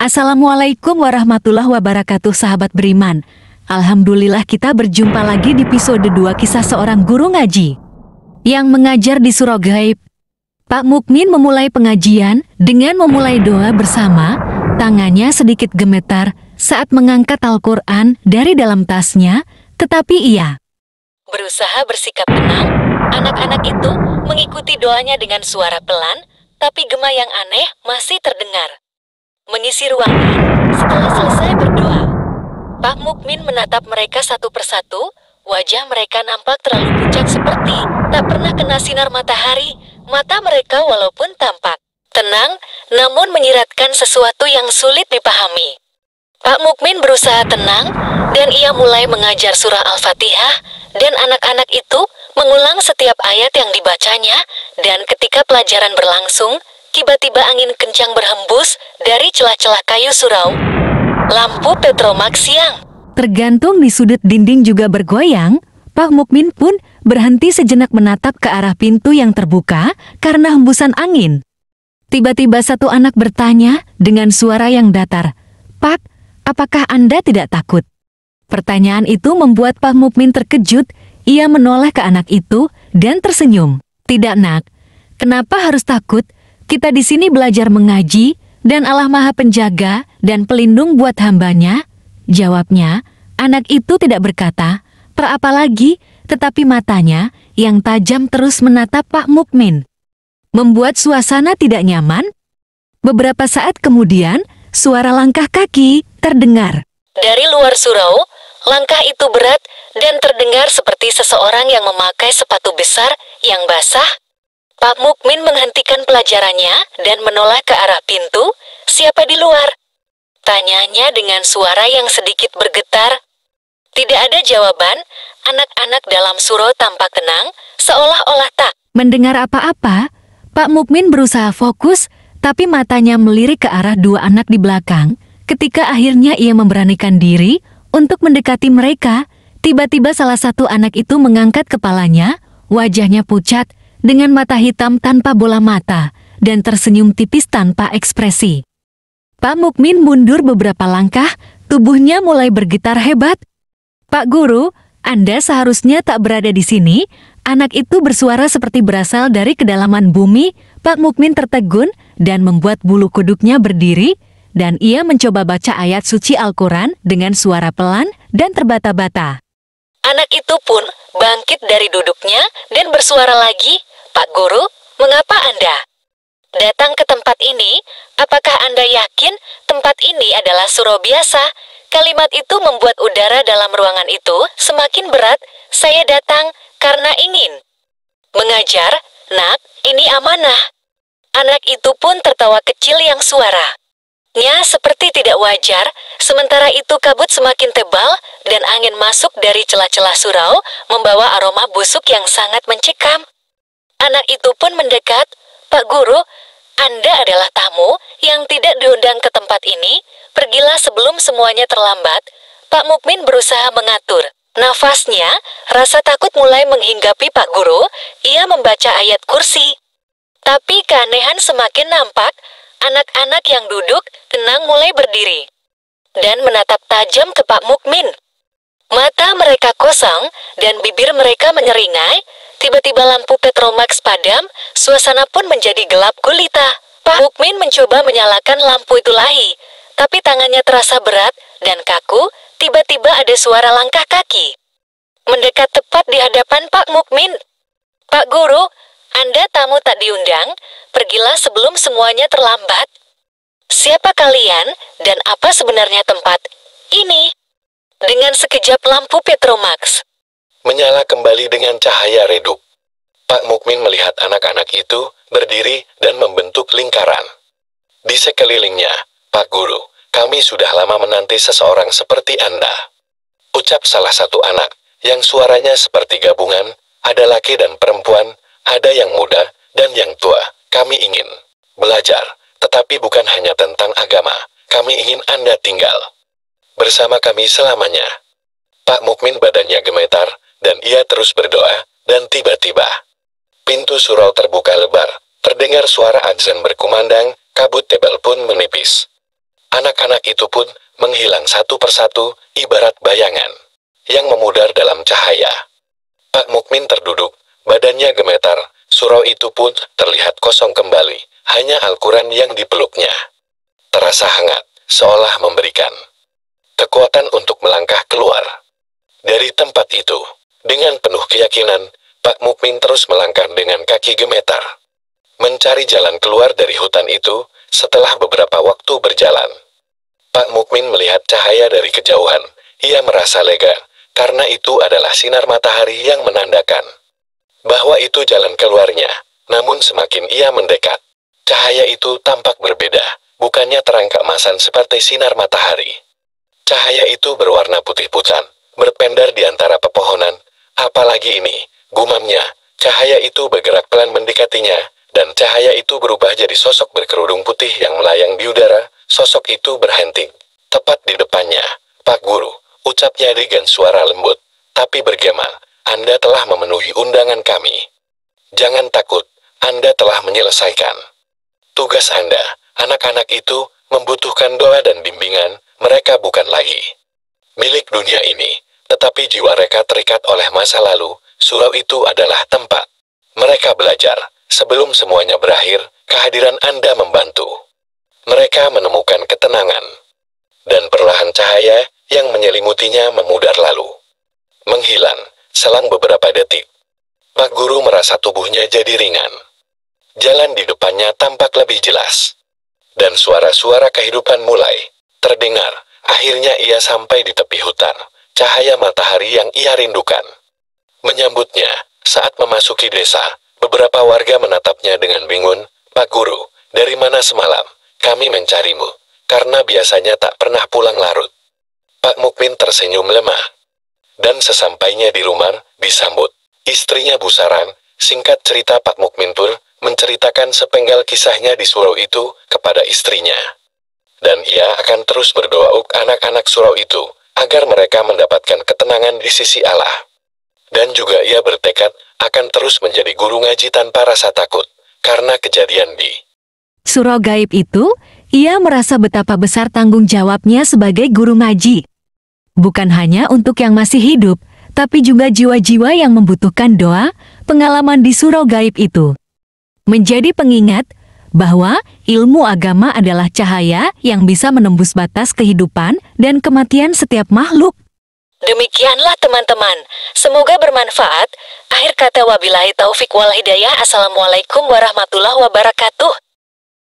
Assalamualaikum warahmatullahi wabarakatuh, sahabat beriman. Alhamdulillah kita berjumpa lagi di episode 2 kisah seorang guru ngaji yang mengajar di surau gaib. Pak Mukmin memulai pengajian dengan memulai doa bersama. Tangannya sedikit gemetar saat mengangkat Al-Quran dari dalam tasnya, tetapi ia berusaha bersikap tenang. Anak-anak itu mengikuti doanya dengan suara pelan, tapi gema yang aneh masih terdengar mengisi ruangan. Setelah selesai berdoa, Pak Mukmin menatap mereka satu persatu. Wajah mereka nampak terlalu pucat, seperti tak pernah kena sinar matahari. Mata mereka walaupun tampak tenang, namun menyiratkan sesuatu yang sulit dipahami. Pak Mukmin berusaha tenang, dan ia mulai mengajar surah Al-Fatihah, dan anak-anak itu mengulang setiap ayat yang dibacanya. Dan ketika pelajaran berlangsung, tiba-tiba angin kencang berhembus dari celah-celah kayu surau. Lampu Petromax yang tergantung di sudut dinding juga bergoyang. Pak Mukmin pun berhenti sejenak menatap ke arah pintu yang terbuka karena hembusan angin. Tiba-tiba satu anak bertanya dengan suara yang datar, "Pak, apakah Anda tidak takut?" Pertanyaan itu membuat Pak Mukmin terkejut. Ia menoleh ke anak itu dan tersenyum. "Tidak, Nak. Kenapa harus takut? Kita di sini belajar mengaji, dan Allah Maha Penjaga dan Pelindung buat hambanya," jawabnya. Anak itu tidak berkata apa lagi, tetapi matanya yang tajam terus menatap Pak Mukmin membuat suasana tidak nyaman. Beberapa saat kemudian, suara langkah kaki terdengar dari luar surau. Langkah itu berat dan terdengar seperti seseorang yang memakai sepatu besar yang basah. Pak Mukmin menghentikan pelajarannya dan menoleh ke arah pintu. "Siapa di luar?" tanyanya dengan suara yang sedikit bergetar. Tidak ada jawaban. Anak-anak dalam surau tampak tenang, seolah-olah tak mendengar apa-apa. Pak Mukmin berusaha fokus, tapi matanya melirik ke arah dua anak di belakang. Ketika akhirnya ia memberanikan diri untuk mendekati mereka, tiba-tiba salah satu anak itu mengangkat kepalanya. Wajahnya pucat, dengan mata hitam tanpa bola mata, dan tersenyum tipis tanpa ekspresi. Pak Mukmin mundur beberapa langkah, tubuhnya mulai bergetar hebat. "Pak Guru, Anda seharusnya tak berada di sini." Anak itu bersuara seperti berasal dari kedalaman bumi. Pak Mukmin tertegun dan membuat bulu kuduknya berdiri, dan ia mencoba baca ayat suci Al-Quran dengan suara pelan dan terbata-bata. Anak itu pun bangkit dari duduknya dan bersuara lagi, "Pak Guru, mengapa Anda datang ke tempat ini? Apakah Anda yakin tempat ini adalah surau biasa?" Kalimat itu membuat udara dalam ruangan itu semakin berat. "Saya datang karena ingin mengajar, Nak. Ini amanah." Anak itu pun tertawa kecil yang suaranya seperti tidak wajar. Sementara itu kabut semakin tebal dan angin masuk dari celah-celah surau membawa aroma busuk yang sangat mencekam. Anak itu pun mendekat. "Pak Guru, Anda adalah tamu yang tidak diundang ke tempat ini. Pergilah sebelum semuanya terlambat." Pak Mukmin berusaha mengatur nafasnya. Rasa takut mulai menghinggapi Pak Guru. Ia membaca ayat kursi. Tapi keanehan semakin nampak. Anak-anak yang duduk tenang mulai berdiri dan menatap tajam ke Pak Mukmin. Mata mereka kosong dan bibir mereka menyeringai. Tiba-tiba lampu Petromax padam, suasana pun menjadi gelap gulita. Pak Mukmin mencoba menyalakan lampu itu lagi, tapi tangannya terasa berat dan kaku. Tiba-tiba ada suara langkah kaki mendekat tepat di hadapan Pak Mukmin. "Pak Guru, Anda tamu tak diundang. Pergilah sebelum semuanya terlambat." "Siapa kalian dan apa sebenarnya tempat ini?" Dengan sekejap lampu Petromax menyala kembali dengan cahaya redup. Pak Mukmin melihat anak-anak itu berdiri dan membentuk lingkaran di sekelilingnya. "Pak Guru, kami sudah lama menanti seseorang seperti Anda," ucap salah satu anak yang suaranya seperti gabungan. "Ada laki dan perempuan, ada yang muda dan yang tua. Kami ingin belajar, tetapi bukan hanya tentang agama. Kami ingin Anda tinggal bersama kami selamanya." Pak Mukmin badannya gemetar, dan ia terus berdoa, dan tiba-tiba pintu surau terbuka lebar. Terdengar suara azan berkumandang, kabut tebal pun menipis. Anak-anak itu pun menghilang satu persatu, ibarat bayangan yang memudar dalam cahaya. Pak Mukmin terduduk, badannya gemetar, surau itu pun terlihat kosong kembali, hanya Al-Quran yang dipeluknya. Terasa hangat, seolah memberikan kekuatan untuk melangkah keluar dari tempat itu. Dengan penuh keyakinan, Pak Mukmin terus melangkah dengan kaki gemetar, mencari jalan keluar dari hutan itu. Setelah beberapa waktu berjalan, Pak Mukmin melihat cahaya dari kejauhan. Ia merasa lega, karena itu adalah sinar matahari yang menandakan bahwa itu jalan keluarnya. Namun semakin ia mendekat, cahaya itu tampak berbeda, bukannya terang keemasan seperti sinar matahari. Cahaya itu berwarna putih pucat, berpendar di antara pepohonan. Apalagi ini, gumamnya, cahaya itu bergerak pelan mendekatinya, dan cahaya itu berubah jadi sosok berkerudung putih yang melayang di udara. Sosok itu berhenti tepat di depannya. "Pak Guru," ucapnya dengan suara lembut, tapi bergema, "Anda telah memenuhi undangan kami. Jangan takut, Anda telah menyelesaikan tugas Anda." Anak-anak itu membutuhkan doa dan bimbingan. Mereka bukan lagi milik dunia ini, tetapi jiwa mereka terikat oleh masa lalu. Surau itu adalah tempat mereka belajar. Sebelum semuanya berakhir, kehadiran Anda membantu mereka menemukan ketenangan. Dan perlahan cahaya yang menyelimutinya memudar lalu menghilang. Selang beberapa detik, Pak Guru merasa tubuhnya jadi ringan. Jalan di depannya tampak lebih jelas, dan suara-suara kehidupan mulai terdengar. Akhirnya ia sampai di tepi hutan. Cahaya matahari yang ia rindukan menyambutnya. Saat memasuki desa, beberapa warga menatapnya dengan bingung. "Pak Guru, dari mana semalam? Kami mencarimu, karena biasanya tak pernah pulang larut." Pak Mukmin tersenyum lemah. Dan sesampainya di rumah, disambut istrinya Bu Saran. Singkat cerita, Pak Mukmin pun menceritakan sepenggal kisahnya di surau itu kepada istrinya. Dan ia akan terus berdoa untuk anak-anak surau itu, agar mereka mendapatkan ketenangan di sisi Allah. Dan juga ia bertekad akan terus menjadi guru ngaji tanpa rasa takut, karena kejadian di surau gaib itu, ia merasa betapa besar tanggung jawabnya sebagai guru ngaji. Bukan hanya untuk yang masih hidup, tapi juga jiwa-jiwa yang membutuhkan doa. Pengalaman di surau gaib itu menjadi pengingat bahwa ilmu agama adalah cahaya yang bisa menembus batas kehidupan dan kematian setiap makhluk. Demikianlah teman-teman, semoga bermanfaat. Akhir kata, wabillahi taufik wal hidayah. Assalamualaikum warahmatullahi wabarakatuh.